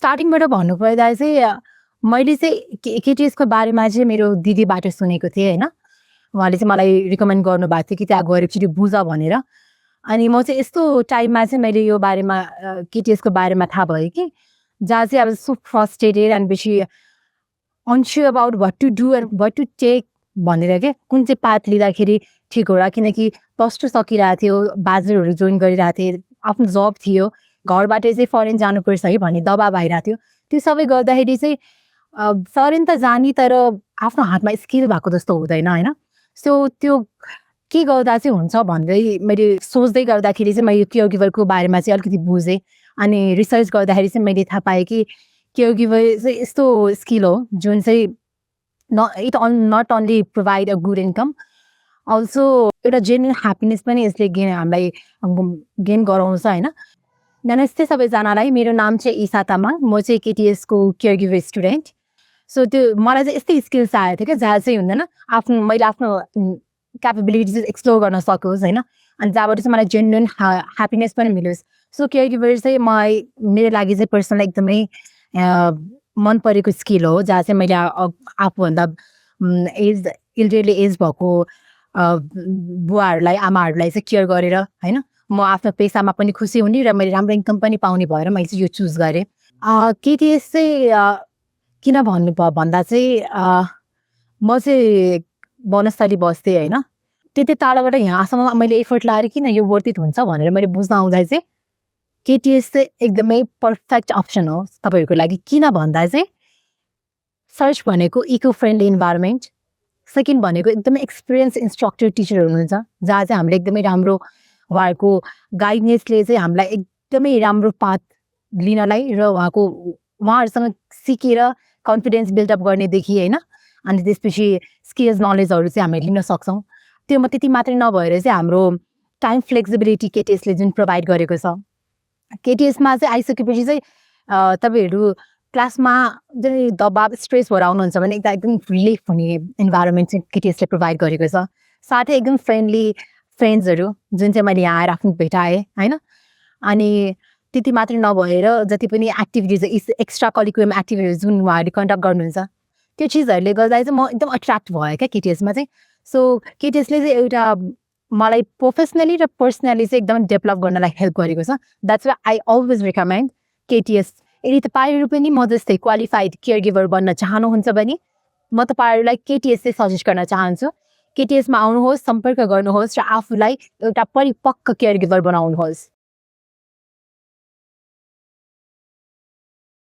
स्टार्टिङबाट भन्नुपर्दा चाहिँ मैले चाहिँ केटिएसको बारेमा चाहिँ मेरो दिदीबाट सुनेको थिएँ होइन। उहाँले चाहिँ मलाई रिकमेन्ड गर्नुभएको थियो कि त्यहाँ गएर एकचोटि बुझ भनेर। अनि म चाहिँ यस्तो टाइममा चाहिँ मैले यो बारेमा केटिएसको बारेमा थाहा भयो कि जहाँ चाहिँ अब सो फ्रस्ट्रेटेड एन्ड बेसी unsure about what to do and what to take भनेर क्या कुन चाहिँ पाथ लिँदाखेरि ठिक होला। किनकि प्लस टू सकिरहेको थियो, ब्याचलरहरू जोइन गरिरहेको थिएँ, आफ्नो जब थियो, घरबाट चाहिँ फरेन जानुपर्छ है भन्ने दबाब आइरहेको थियो। त्यो सबै गर्दाखेरि चाहिँ फरेन त जाने तर आफ्नो हातमा स्किल भएको जस्तो हुँदैन होइन। सो त्यो के गर्दा चाहिँ हुन्छ भन्दै मैले सोच्दै गर्दाखेरि चाहिँ मैले केयरगिभरको बारेमा चाहिँ अलिकति बुझेँ। अनि रिसर्च गर्दाखेरि चाहिँ मैले थाहा पाएँ कि केयरगिभर चाहिँ यस्तो स्किल हो जुन चाहिँ not only provide a good income, also एउटा जेन्युन ह्याप्पिनेस पनि यसले हामीलाई गेन गराउँछ होइन। नमस्ते सबैजनालाई, मेरो नाम चाहिँ ईसा तामाङ, म चाहिँ केटिएसको केयरगिभर स्टुडेन्ट। सो त्यो मलाई चाहिँ यस्तै स्किल्स आएको थियो क्या जहाँ चाहिँ हुँदैन मैले आफ्नो क्यापेबिलिटिज एक्सप्लोर गर्न सकोस् होइन। अनि जहाँबाट चाहिँ मलाई जेन्युन ह्याप्पिनेस पनि मिलोस्। सो केयरगिभर चाहिँ मेरो लागि चाहिँ पर्सनली एकदमै मन परेको स्किल हो, जहाँ चाहिँ मैले आफूभन्दा इल्डरली एज भएको बुवाहरूलाई आमाहरूलाई चाहिँ केयर गरेर होइन म आफ्नो पेसामा पनि खुसी हुने र मैले राम्रो इन्कम पनि पाउने भएर मैले चाहिँ यो चुज गरेँ। केटिएस चाहिँ किन भन्दा चाहिँ म चाहिँ बनस्थली बस्थेँ होइन। त्यति टाढाबाट यहाँसम्म मैले एफर्ट लगाएर किन यो वर्थित हुन्छ भनेर मैले बुझ्न आउँदा चाहिँ केटिएस चाहिँ एकदमै पर्फेक्ट अप्सन हो तपाईँहरूको लागि। किन भन्दा चाहिँ फर्स्ट भनेको इको फ्रेन्डली इन्भाइरोमेन्ट, सेकेन्ड भनेको एकदमै एक्सपिरियन्स इन्स्ट्रक्टर टिचर हुनुहुन्छ जहाँ चाहिँ हामीले एकदमै राम्रो उहाँहरूको गाइडनेसले चाहिँ हामीलाई एकदमै राम्रो पाथ लिनलाई र उहाँहरूसँग सिकेर कन्फिडेन्स बिल्डअप गर्नेदेखि होइन। अनि त्यसपछि स्किल्स नलेजहरू चाहिँ हामीले लिन सक्छौँ। त्यो त्यति मात्रै नभएर चाहिँ हाम्रो टाइम फ्लेक्सिबिलिटी केटिएसले जुन प्रोभाइड गरेको छ। केटिएसमा चाहिँ आइसकेपछि चाहिँ तपाईँहरू क्लासमा जुन दबाब स्ट्रेस भएर आउनुहुन्छ भने एकदम रिलिफ हुने इन्भाइरोमेन्ट चाहिँ केटिएसले प्रोभाइड गरेको छ। साथै एकदम फ्रेन्डली फ्रेन्ड्सहरू जुन चाहिँ मैले यहाँ आएर आफ्नो भेटाएँ होइन। अनि त्यति मात्रै नभएर जति पनि एक्टिभिटिज एक्स्ट्रा करिकुलम एक्टिभिटिज जुन उहाँहरूले कन्डक्ट गर्नुहुन्छ त्यो चिजहरूले गर्दा चाहिँ म एकदम अट्र्याक्ट भयो क्या केटिएसमा चाहिँ। सो केटिएसले चाहिँ एउटा मलाई प्रोफेसनली र पर्सनली चाहिँ एकदम डेभलप गर्नलाई हेल्प गरेको छ। That's why I always recommend केटिएस। यदि तपाईँहरू पनि म जस्तै क्वालिफाइड केयरगिभर बन्न चाहनुहुन्छ भने म तपाईँहरूलाई केटिएस चाहिँ सजेस्ट गर्न चाहन्छु। केटिएसमा आउनुहोस्, सम्पर्क गर्नुहोस् र आफूलाई एउटा परिपक्व केयरगिभर बनाउनुहोस्।